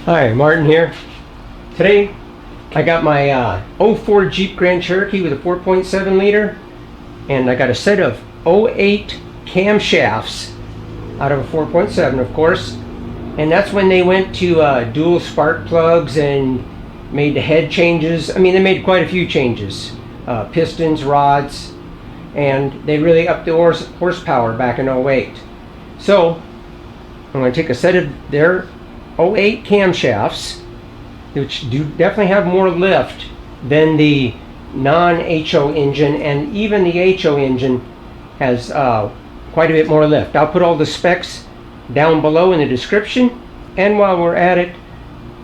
Hi, Martin here. Today I got my 04 Jeep Grand Cherokee with a 4.7 liter, and I got a set of 08 camshafts out of a 4.7, of course, and that's when they went to dual spark plugs and made the head changes. I mean, they made quite a few changes, pistons, rods, and they really upped the horsepower back in 08. So I'm going to take a set of their 08 camshafts, which do definitely have more lift than the non-HO engine, and even the HO engine has quite a bit more lift. I'll put all the specs down below in the description, and while we're at it,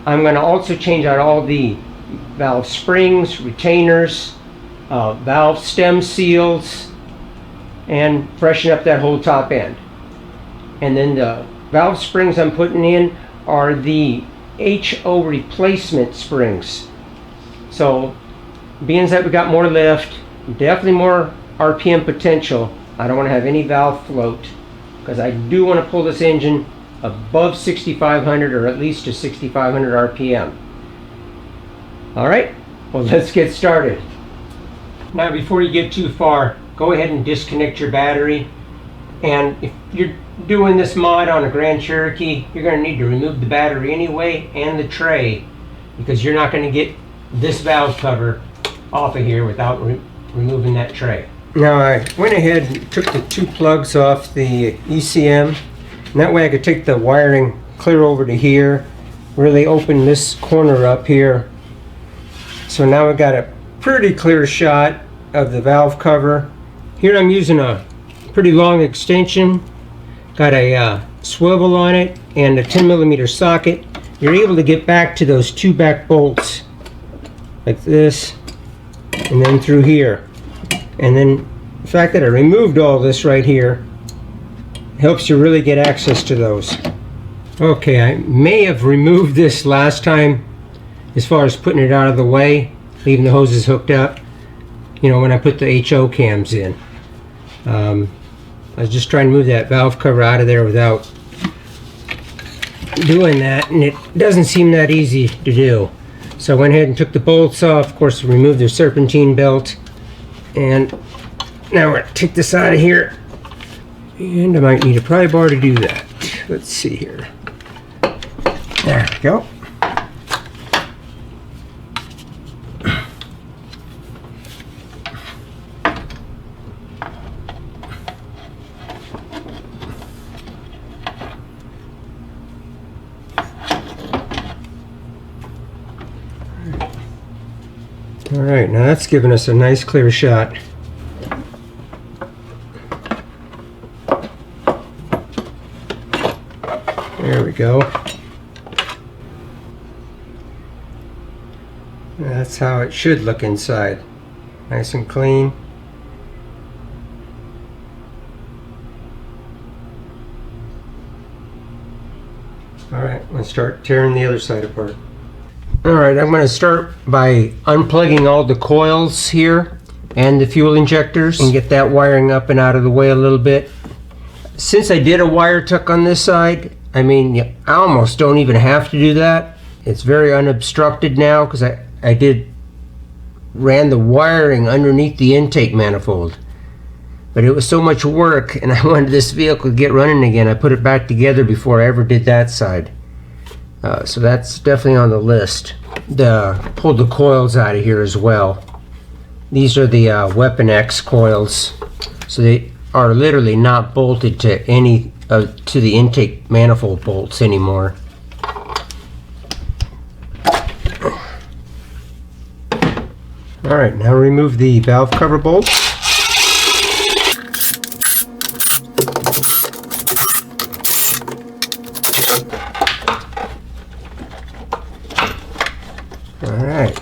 I'm going to also change out all the valve springs, retainers, valve stem seals, and freshen up that whole top end. And then the valve springs I'm putting in are the HO replacement springs. So being that we got more lift, definitely more RPM potential, I don't want to have any valve float, because I do want to pull this engine above 6,500 or at least to 6,500 RPM. Alright, well, let's get started. Now, before you get too far, go ahead and disconnect your battery. And if you're doing this mod on a Grand Cherokee, you're going to need to remove the battery anyway and the tray, because you're not going to get this valve cover off of here without removing that tray. Now, I went ahead and took the two plugs off the ECM, and that way I could take the wiring clear over to here, really open this corner up here. So now I've got a pretty clear shot of the valve cover. Here I'm using a pretty long extension, got a swivel on it and a 10mm socket. You're able to get back to those two back bolts like this, and then through here. And then the fact that I removed all this right here helps you really get access to those. Okay, I may have removed this last time as far as putting it out of the way, leaving the hoses hooked up, you know, when I put the HO cams in. I was just trying to move that valve cover out of there without doing that, and it doesn't seem that easy to do. So I went ahead and took the bolts off, of course, removed the serpentine belt, and now we're going to take this out of here, and I might need a pry bar to do that. Let's see here. There we go. Alright, now that's giving us a nice clear shot. There we go. That's how it should look inside. Nice and clean. Alright, let's start tearing the other side apart. Alright, I'm going to start by unplugging all the coils here and the fuel injectors and get that wiring up and out of the way a little bit. Since I did a wire tuck on this side, I mean, I almost don't even have to do that. It's very unobstructed now because I ran the wiring underneath the intake manifold. But it was so much work, and I wanted this vehicle to get running again. I put it back together before I ever did that side. So that's definitely on the list. Pulled the coils out of here as well. These are the Weapon X coils. So they are literally not bolted to any to the intake manifold bolts anymore. Alright, now remove the valve cover bolt. Alright.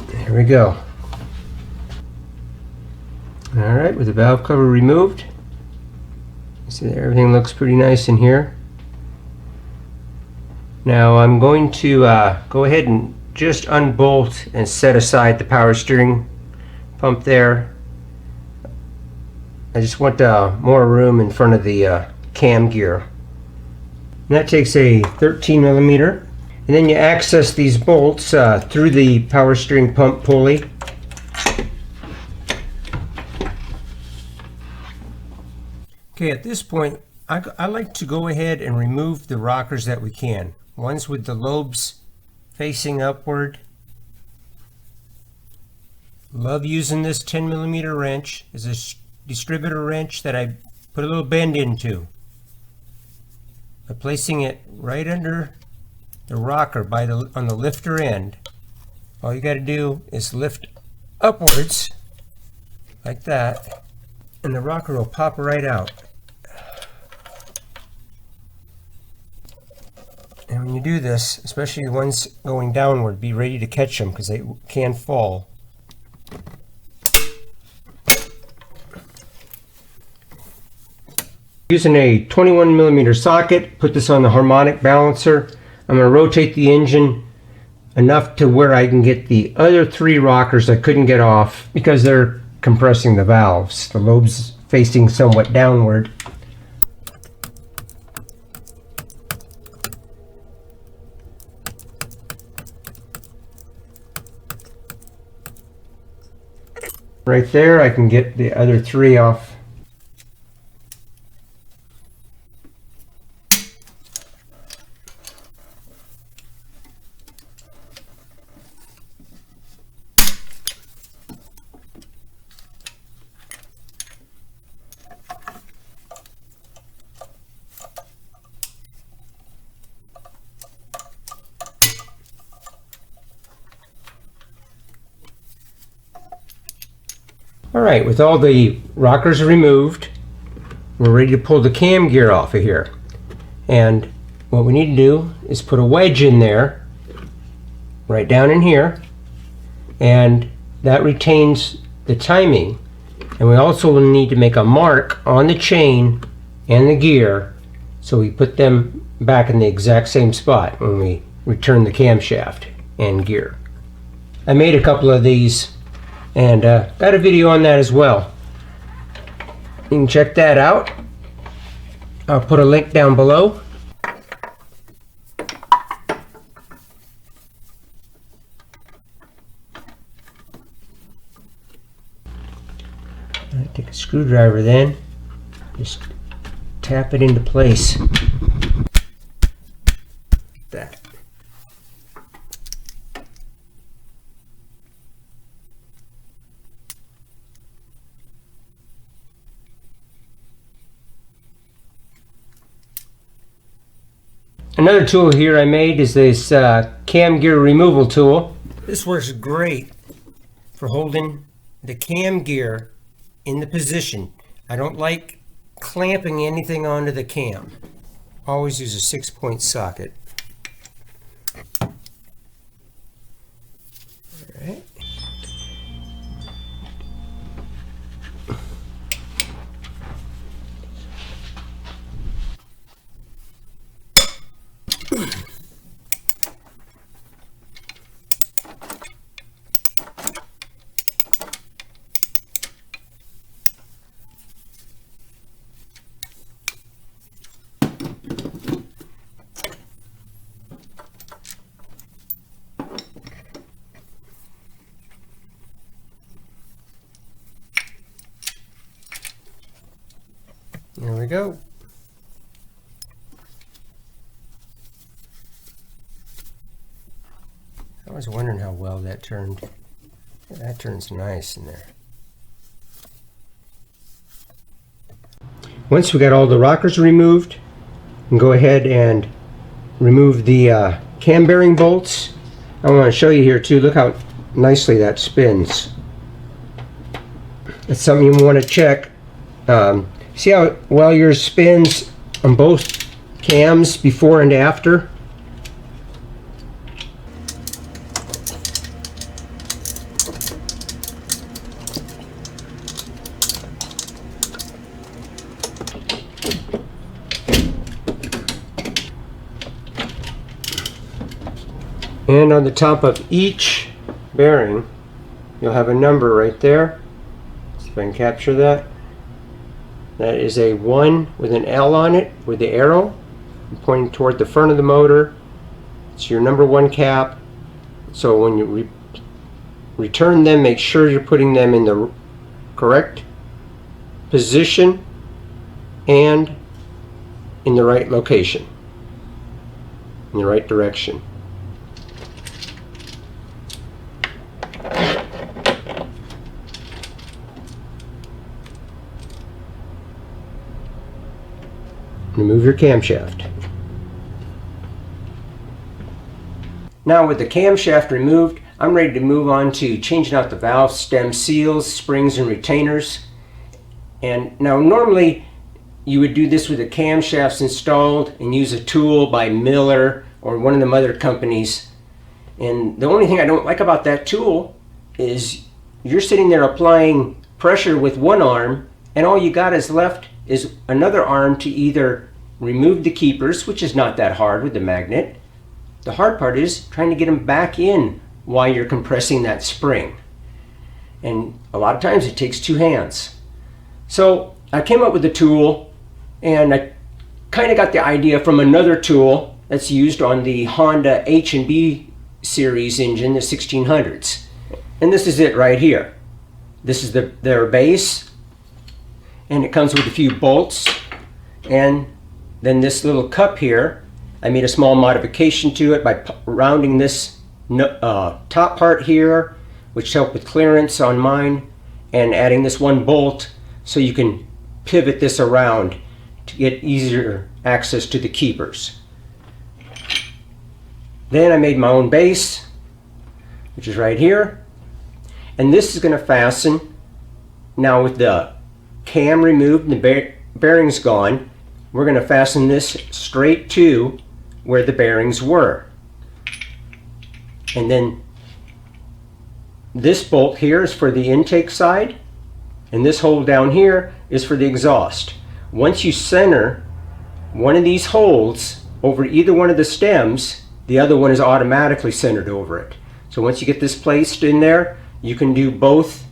There we go. Alright, with the valve cover removed, see that everything looks pretty nice in here. Now I'm going to go ahead and just unbolt and set aside the power steering pump there. I just want more room in front of the cam gear. And that takes a 13 millimeter. And then you access these bolts through the power steering pump pulley. Okay, at this point, I like to go ahead and remove the rockers that we can. Ones with the lobes facing upward. Love using this 10 millimeter wrench. It's a distributor wrench that I put a little bend into. By placing it right under the rocker on the lifter end, all you got to do is lift upwards like that, and the rocker will pop right out. And when you do this, especially the ones going downward, be ready to catch them because they can fall. Using a 21 millimeter socket, put this on the harmonic balancer. I'm going to rotate the engine enough to where I can get the other 3 rockers I couldn't get off because they're compressing the valves. The lobes facing somewhat downward. Right there, I can get the other 3 off. Alright, with all the rockers removed, we're ready to pull the cam gear off of here. And what we need to do is put a wedge in there, right down in here, and that retains the timing. And we also need to make a mark on the chain and the gear so we put them back in the exact same spot when we return the camshaft and gear. I made a couple of these and got a video on that as well. You can check that out. I'll put a link down below. Take a screwdriver then, just tap it into place. That. Another tool here I made is this cam gear removal tool. This works great for holding the cam gear in the position. I don't like clamping anything onto the cam. Always use a 6-point socket. All right. There we go. I was wondering how well that turned. That turns nice in there. Once we got all the rockers removed, we can go ahead and remove the cam bearing bolts. I want to show you here too. Look how nicely that spins. That's something you want to check. See how well yours spins on both cams before and after? And on the top of each bearing, you'll have a number right there. See if I can capture that. That is a 1 with an L on it with the arrow. pointing toward the front of the motor. It's your number 1 cap. So when you return them, make sure you're putting them in the correct position and in the right location, in the right direction. Remove your camshaft. Now with the camshaft removed, I'm ready to move on to changing out the valve stem seals, springs, and retainers. And now normally you would do this with the camshafts installed and use a tool by Miller or one of the other companies. And the only thing I don't like about that tool is you're sitting there applying pressure with one arm, and all you got is left is another arm to either remove the keepers, which is not that hard with the magnet. The hard part is trying to get them back in while you're compressing that spring. And a lot of times it takes 2 hands. So I came up with a tool, and I kind of got the idea from another tool that's used on the Honda H&B series engine, the 1600s. And this is it right here. This is their base, and it comes with a few bolts, and then this little cup here, I made a small modification to it by rounding this top part here, which helped with clearance on mine, and adding this one bolt so you can pivot this around to get easier access to the keepers. Then I made my own base, which is right here, and this is going to fasten. Now with the cam removed and the bearings gone, we're going to fasten this straight to where the bearings were. And then this bolt here is for the intake side, and this hole down here is for the exhaust. Once you center one of these holes over either one of the stems, the other one is automatically centered over it. So once you get this placed in there, you can do both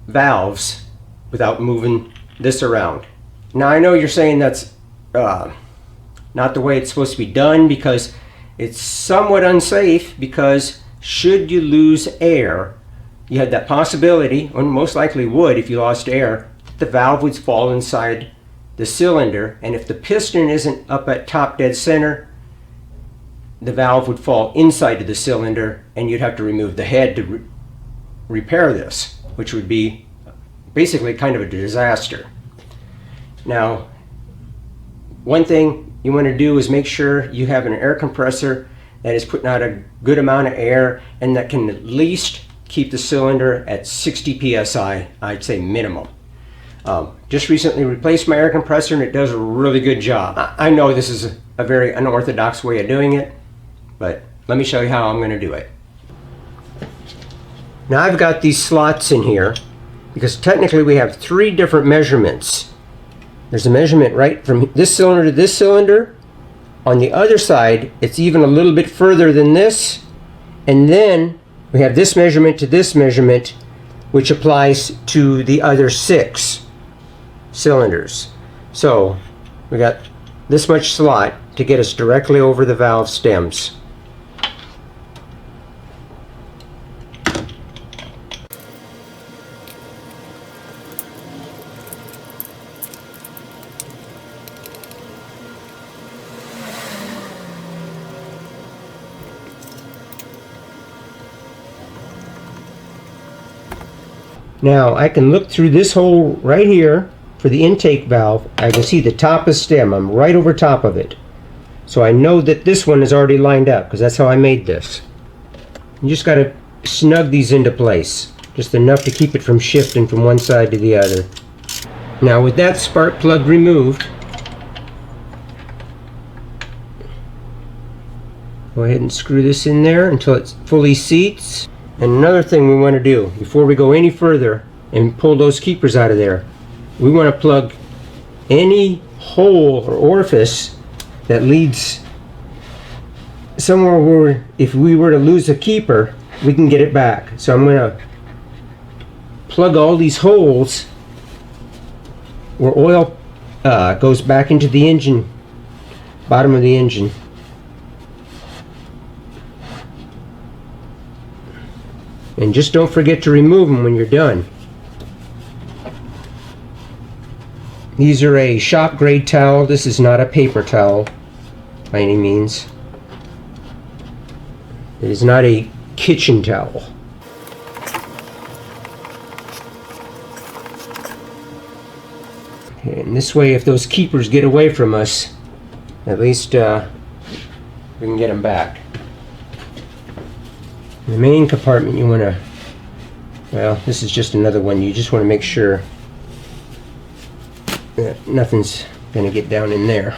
valves without moving this around. Now I know you're saying that's not the way it's supposed to be done, because it's somewhat unsafe, because should you lose air, you had that possibility, or most likely would if you lost air, the valve would fall inside the cylinder, and if the piston isn't up at top dead center, the valve would fall inside of the cylinder, and you'd have to remove the head to repair this, which would be basically kind of a disaster. Now, one thing you want to do is make sure you have an air compressor that is putting out a good amount of air and that can at least keep the cylinder at 60 psi, I'd say minimum. Just recently replaced my air compressor, and it does a really good job. I know this is a very unorthodox way of doing it, but let me show you how I'm going to do it. Now I've got these slots in here because technically we have 3 different measurements. There's a measurement right from this cylinder to this cylinder. On the other side, it's even a little bit further than this. And then we have this measurement to this measurement, which applies to the other 6 cylinders. So we got this much slot to get us directly over the valve stems. Now I can look through this hole right here for the intake valve. I can see the top of stem. I'm right over top of it. So I know that this one is already lined up because that's how I made this. You just got to snug these into place, just enough to keep it from shifting from one side to the other. Now with that spark plug removed, go ahead and screw this in there until it fully seats. And another thing we want to do before we go any further and pull those keepers out of there, we want to plug any hole or orifice that leads somewhere where if we were to lose a keeper, we can get it back. So I'm going to plug all these holes where oil goes back into the engine bottom of the engine. And just don't forget to remove them when you're done. These are a shop grade towel. This is not a paper towel by any means. It is not a kitchen towel. And this way, if those keepers get away from us, at least we can get them back. In the main compartment, you want to, well, this is just another one. You just want to make sure that nothing's going to get down in there.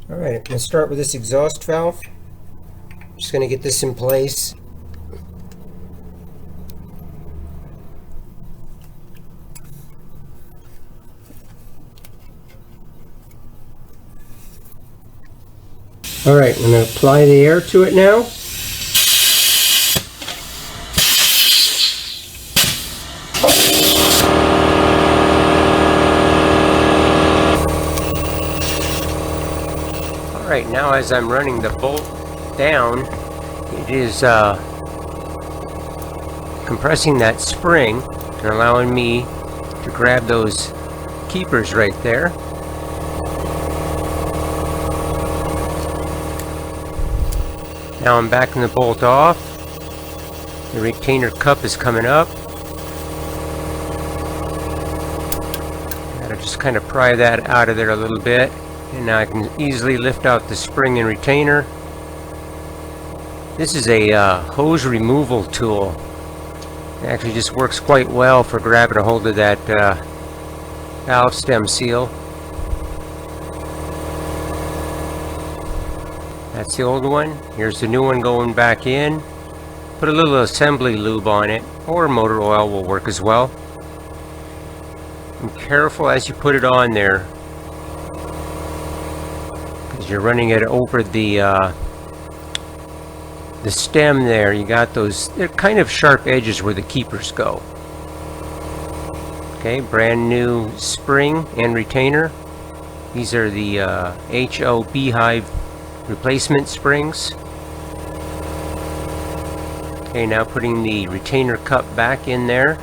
Alright, let's start with this exhaust valve. Just going to get this in place. Alright, I'm going to apply the air to it now. Alright, now as I'm running the bolt down, it is compressing that spring and allowing me to grab those keepers right there. Now I'm backing the bolt off. The retainer cup is coming up. Gotta just kind of pry that out of there a little bit. And now I can easily lift out the spring and retainer. This is a hose removal tool. It actually just works quite well for grabbing a hold of that valve stem seal. That's the old one. Here's the new one going back in. Put a little assembly lube on it, or motor oil will work as well. And careful as you put it on there, because you're running it over the stem there. You got those, they're kind of sharp edges where the keepers go. Okay, brand new spring and retainer. These are the HO Beehive replacement springs. Okay, now putting the retainer cup back in there.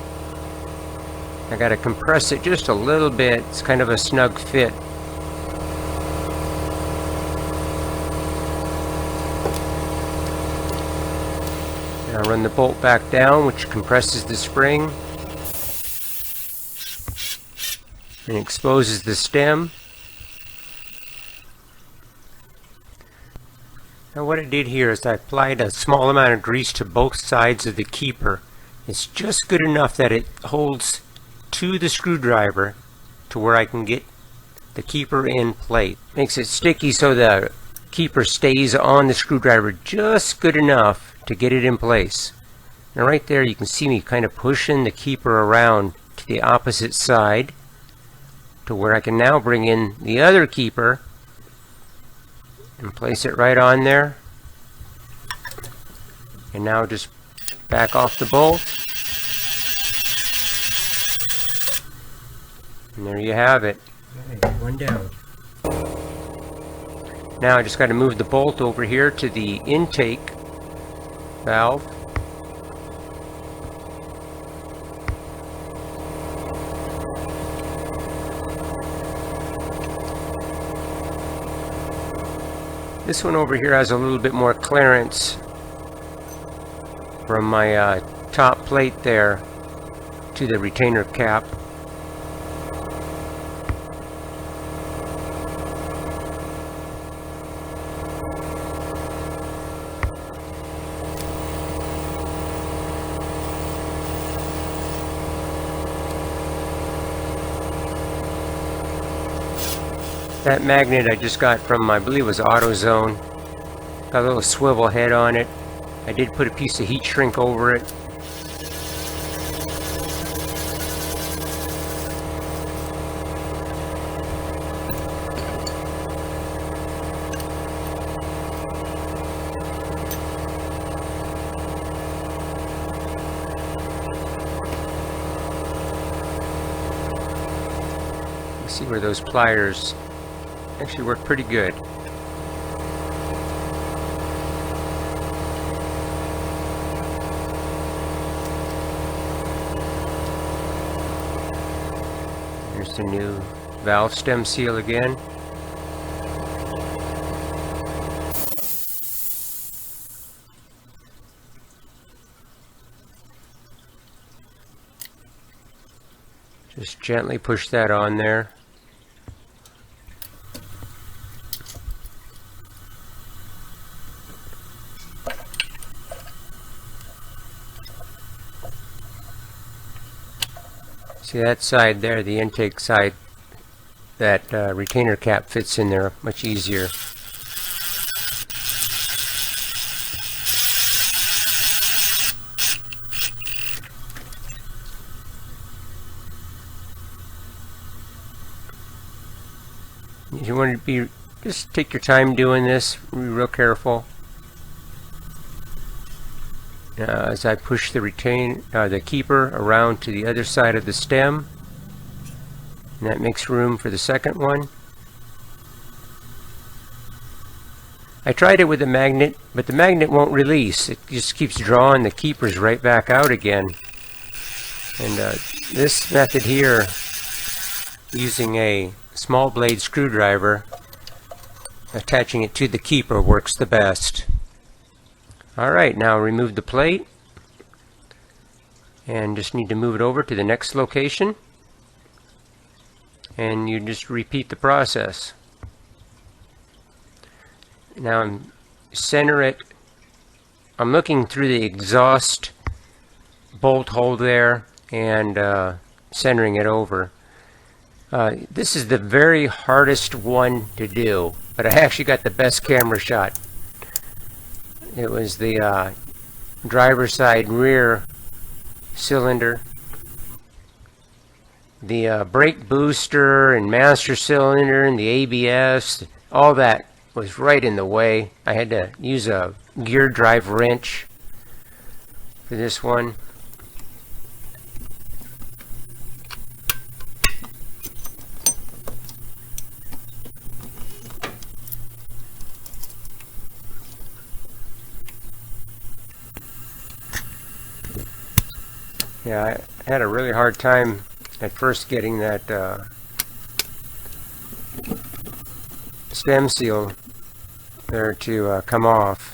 I gotta compress it just a little bit. It's kind of a snug fit. Now run the bolt back down, which compresses the spring and exposes the stem. Now what I did here is I applied a small amount of grease to both sides of the keeper. It's just good enough that it holds to the screwdriver to where I can get the keeper in place. Makes it sticky so the keeper stays on the screwdriver just good enough to get it in place. Now right there you can see me kind of pushing the keeper around to the opposite side to where I can now bring in the other keeper and place it right on there. And now just back off the bolt. And there you have it. Okay, one down. Now I just got to move the bolt over here to the intake valve. This one over here has a little bit more clearance from my top plate there to the retainer cap. That magnet I just got from, I believe it was AutoZone. Got a little swivel head on it. I did put a piece of heat shrink over it. You see where those pliers actually work pretty good. Here's the new valve stem seal again. Just gently push that on there. See that side there, the intake side, that retainer cap fits in there much easier. You want to be, just take your time doing this, be real careful. As I push the keeper around to the other side of the stem, and that makes room for the second one. I tried it with a magnet, but the magnet won't release. It just keeps drawing the keepers right back out again. And this method here, using a small blade screwdriver, attaching it to the keeper, works the best. Alright, now remove the plate and just need to move it over to the next location, and you just repeat the process. Now center it. I'm looking through the exhaust bolt hole there and centering it over. This is the very hardest one to do, but I actually got the best camera shot. It was the driver's side rear cylinder. The brake booster and master cylinder and the ABS, all that was right in the way. I had to use a gear drive wrench for this one. Yeah, I had a really hard time at first getting that stem seal there to come off.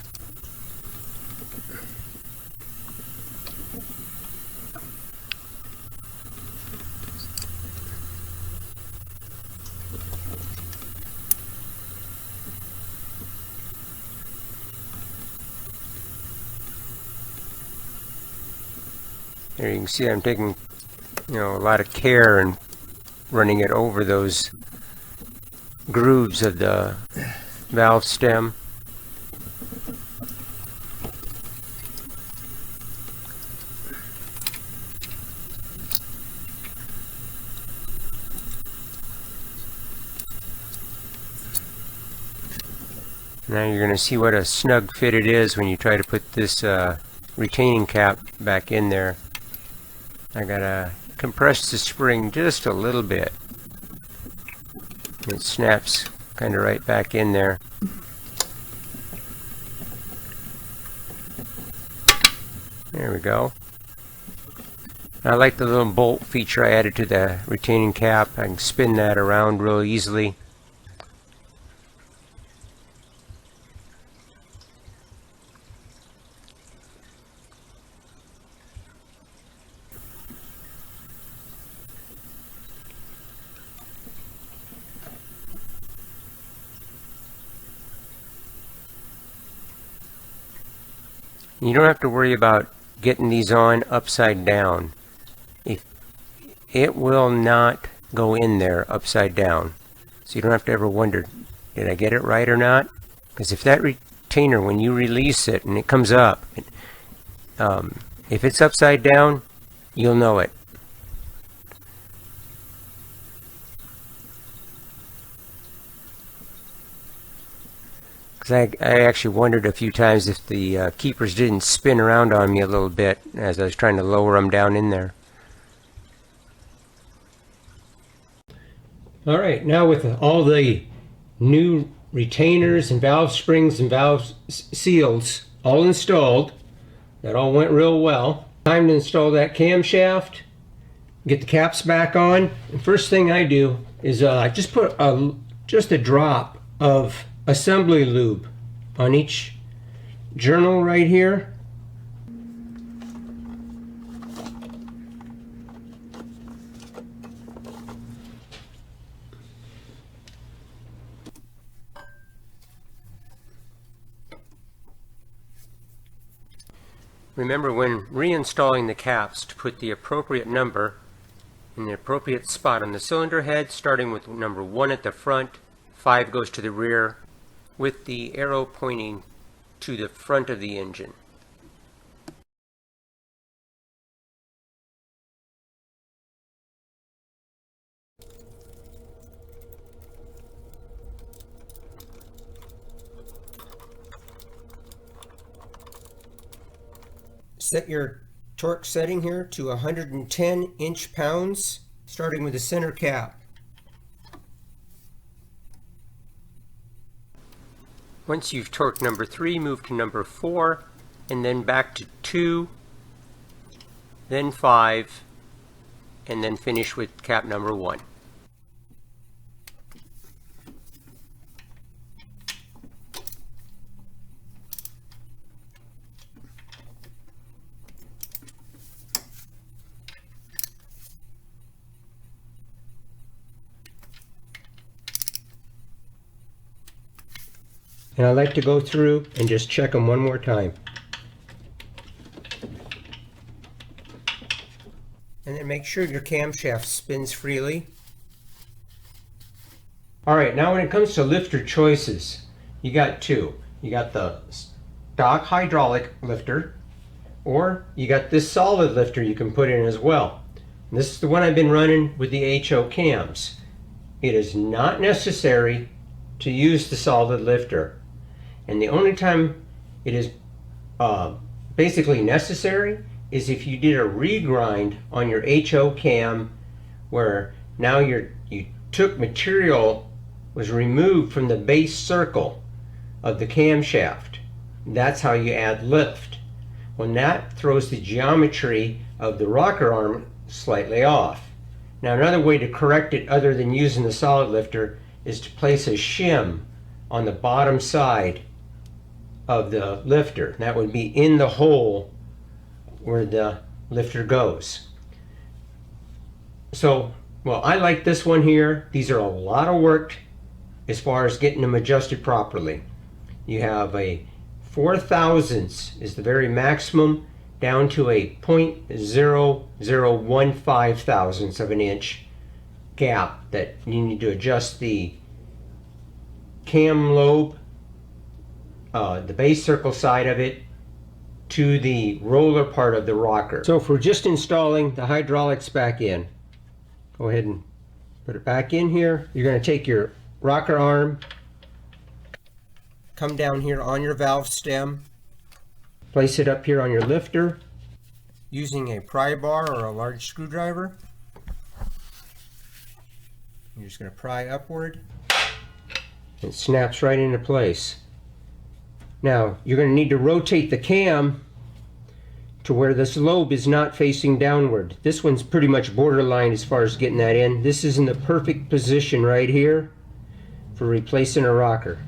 There you can see I'm taking, a lot of care in running it over those grooves of the valve stem. Now you're going to see what a snug fit it is when you try to put this retaining cap back in there. I gotta compress the spring just a little bit. It snaps kind of right back in there. There we go. I like the little bolt feature I added to the retaining cap. I can spin that around real easily. You don't have to worry about getting these on upside down. It will not go in there upside down. So you don't have to ever wonder, did I get it right or not? Because if that retainer, when you release it and it comes up, if it's upside down, you'll know it. I actually wondered a few times if the keepers didn't spin around on me a little bit as I was trying to lower them down in there. All right, now with all the new retainers and valve springs and valve seals all installed, that all went real well. Time to install that camshaft, get the caps back on. And first thing I do is just put just a drop of assembly lube on each journal right here. Remember when reinstalling the caps to put the appropriate number in the appropriate spot on the cylinder head, starting with number 1 at the front, 5 goes to the rear, with the arrow pointing to the front of the engine. Set your torque setting here to 110 inch-pounds, starting with the center cap. Once you've torqued number 3, move to number 4, and then back to 2, then 5, and then finish with cap number 1. And I like to go through and just check them one more time. And then make sure your camshaft spins freely. Alright, now when it comes to lifter choices, you got two. You got the stock hydraulic lifter, or you got this solid lifter you can put in as well. And this is the one I've been running with the HO cams. It is not necessary to use the solid lifter. And the only time it is basically necessary is if you did a regrind on your HO cam, where now you took material was removed from the base circle of the camshaft. That's how you add lift. When that throws the geometry of the rocker arm slightly off. Now another way to correct it other than using the solid lifter is to place a shim on the bottom side of the lifter. That would be in the hole where the lifter goes. So, well, I like this one here. These are a lot of work as far as getting them adjusted properly. You have a 4/1000 is the very maximum, down to a 0.0015 thousandths of an inch gap that you need to adjust the cam lobe, the base circle side of it, to the roller part of the rocker. So if we're just installing the hydraulics back in, go ahead and put it back in here. You're going to take your rocker arm, come down here on your valve stem, place it up here on your lifter using a pry bar or a large screwdriver. You're just going to pry upward. It snaps right into place. Now you're going to need to rotate the cam to where this lobe is not facing downward. This one's pretty much borderline as far as getting that in. This is in the perfect position right here for replacing a rocker.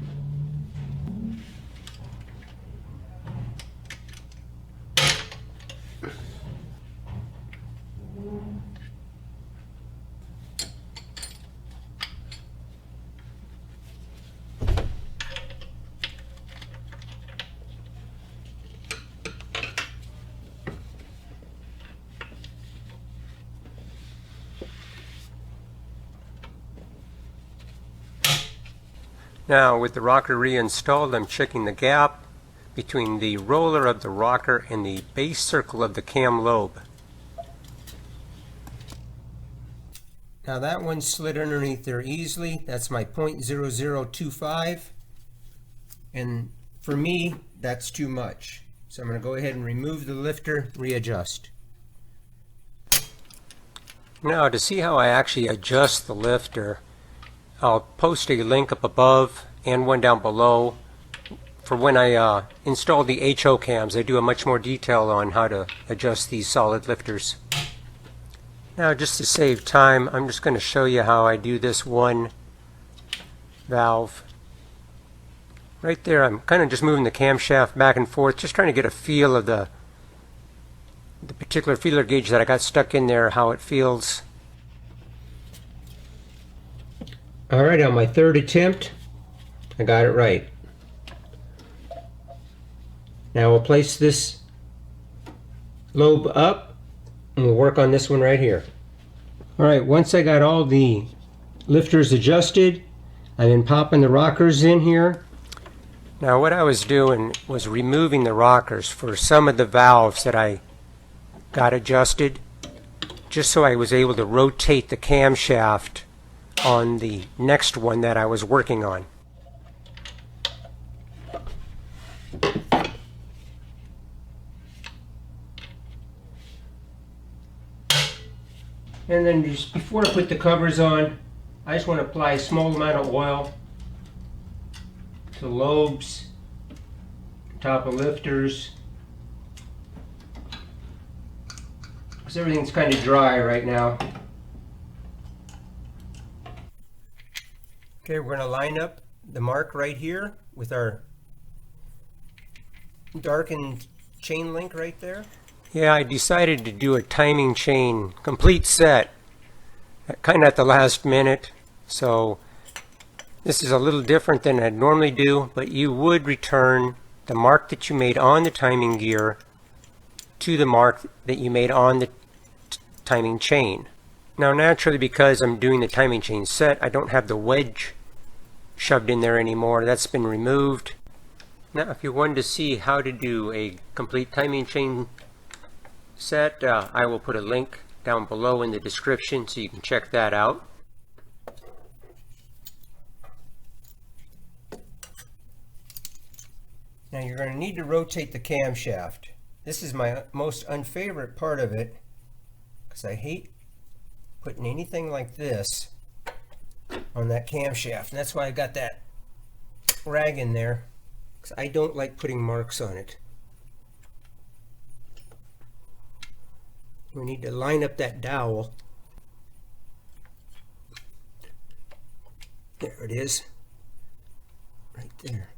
Now with the rocker reinstalled, I'm checking the gap between the roller of the rocker and the base circle of the cam lobe. Now that one slid underneath there easily. That's my 0.0025, and for me that's too much. So I'm going to go ahead and remove the lifter, readjust. Now to see how I actually adjust the lifter, I'll post a link up above and one down below for when I install the HO cams. I do a much more detail on how to adjust these solid lifters. Now, just to save time, I'm just going to show you how I do this one valve. Right there, I'm kind of just moving the camshaft back and forth, just trying to get a feel of the particular feeler gauge that I got stuck in there, how it feels. Alright, on my third attempt, I got it right. Now we'll place this lobe up and we'll work on this one right here. Alright, once I got all the lifters adjusted, I've been popping the rockers in here. Now what I was doing was removing the rockers for some of the valves that I got adjusted, just so I was able to rotate the camshaft on the next one that I was working on. And then just before I put the covers on, I just want to apply a small amount of oil to lobes, top of lifters, because everything's kind of dry right now. Okay, we're going to line up the mark right here with our darkened chain link right there. Yeah, I decided to do a timing chain complete set kind of at the last minute, so this is a little different than I'd normally do, but you would return the mark that you made on the timing gear to the mark that you made on the timing chain. Now naturally, because I'm doing the timing chain set, I don't have the wedge shoved in there anymore. That's been removed. Now if you wanted to see how to do a complete timing chain set, I will put a link down below in the description so you can check that out. Now you're going to need to rotate the camshaft. This is my most unfavorite part of it, because I hate putting anything like this on that camshaft. And that's why I got that rag in there, because I don't like putting marks on it. We need to line up that dowel. There it is, right there.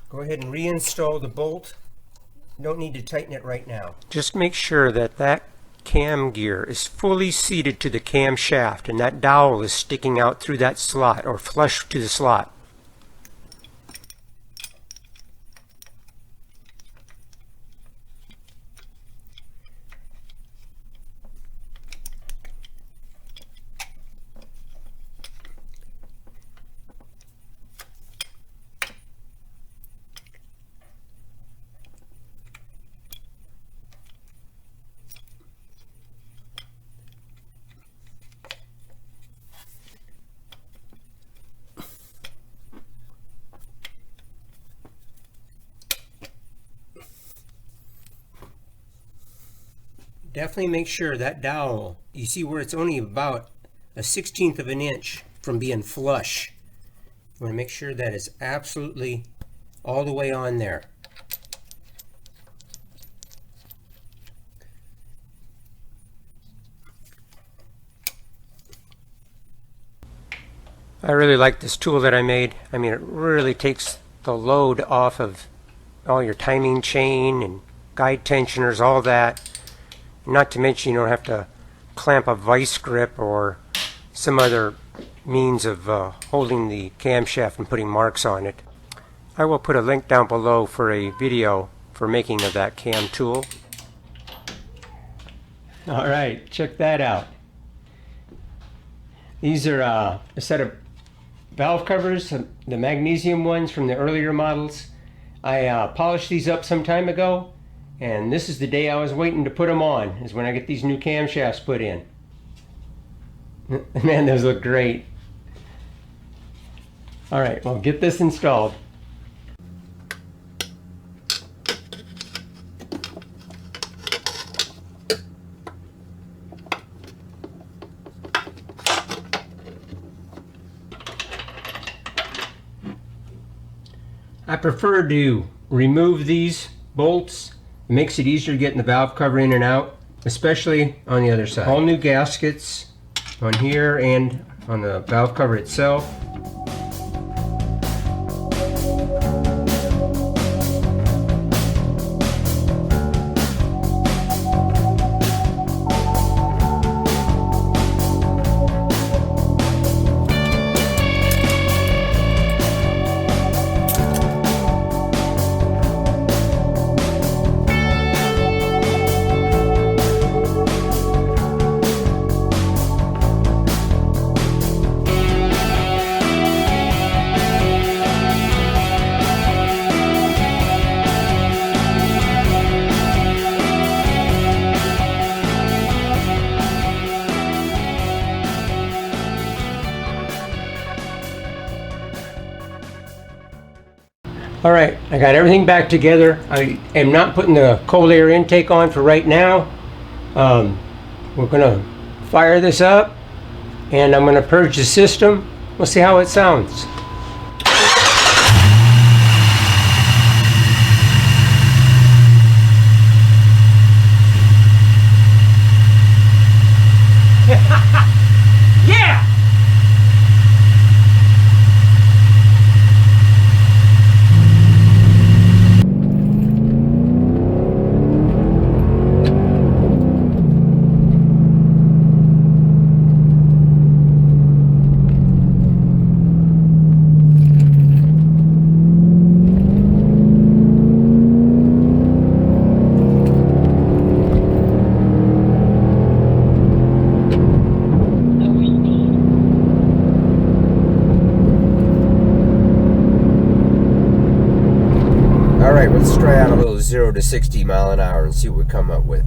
Go ahead and reinstall the bolt. You don't need to tighten it right now. Just make sure that that cam gear is fully seated to the camshaft and that dowel is sticking out through that slot or flush to the slot. Definitely make sure that dowel, you see where it's only about a 1/16 of an inch from being flush. You want to make sure that it's absolutely all the way on there. I really like this tool that I made. I mean, it really takes the load off of all your timing chain and guide tensioners, all that. Not to mention you don't have to clamp a vice grip or some other means of holding the camshaft and putting marks on it. I will put a link down below for a video for making of that cam tool. Alright, check that out. These are a set of valve covers, the magnesium ones from the earlier models. I polished these up some time ago, and this is the day I was waiting to put them on, is when I get these new camshafts put in. Man, those look great. Alright, well, get this installed. I prefer to remove these bolts. It makes it easier getting the valve cover in and out, especially on the other side. All new gaskets on here and on the valve cover itself. All right, I got everything back together. I am not putting the cold air intake on for right now. We're gonna fire this up and I'm gonna purge the system. We'll see how it sounds. Yeah! Alright, let's try out a little 0 to 60 mile an hour and see what we come up with.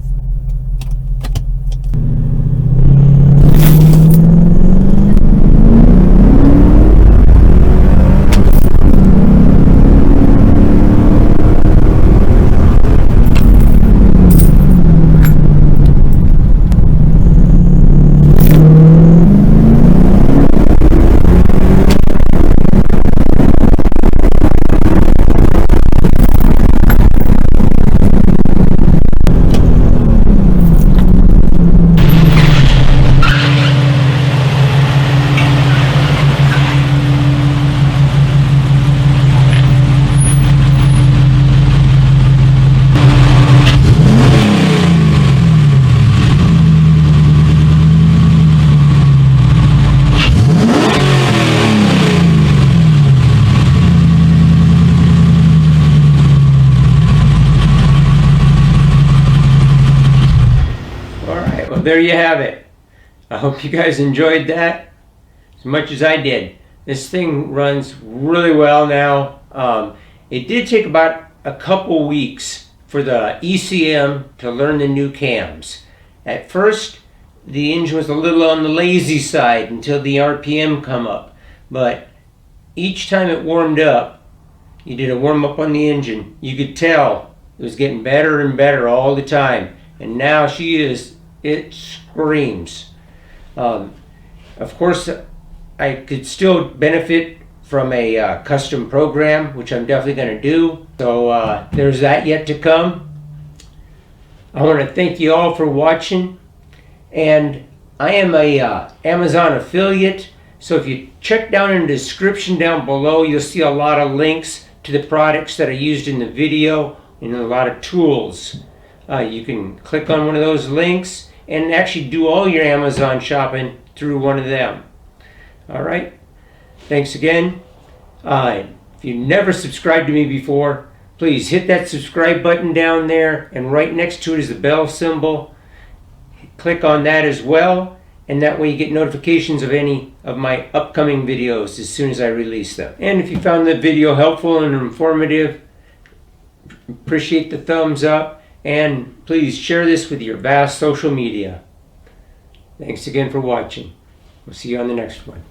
There you have it. I hope you guys enjoyed that as much as I did. This thing runs really well now. It did take about a couple weeks for the ECM to learn the new cams. At first, the engine was a little on the lazy side until the RPM come up. But each time it warmed up, you did a warm up on the engine, you could tell it was getting better and better all the time. And now it screams. Of course, I could still benefit from a custom program, which I'm definitely going to do. So there's that yet to come. I want to thank you all for watching. And I am a Amazon affiliate. So if you check down in the description down below, you'll see a lot of links to the products that I used in the video and a lot of tools. You can click on one of those links and actually do all your Amazon shopping through one of them. All right. Thanks again. If you never subscribed to me before, please hit that subscribe button down there, and right next to it is the bell symbol. Click on that as well, and that way you get notifications of any of my upcoming videos as soon as I release them. And if you found the video helpful and informative, appreciate the thumbs up. And please share this with your vast social media. Thanks again for watching. We'll see you on the next one.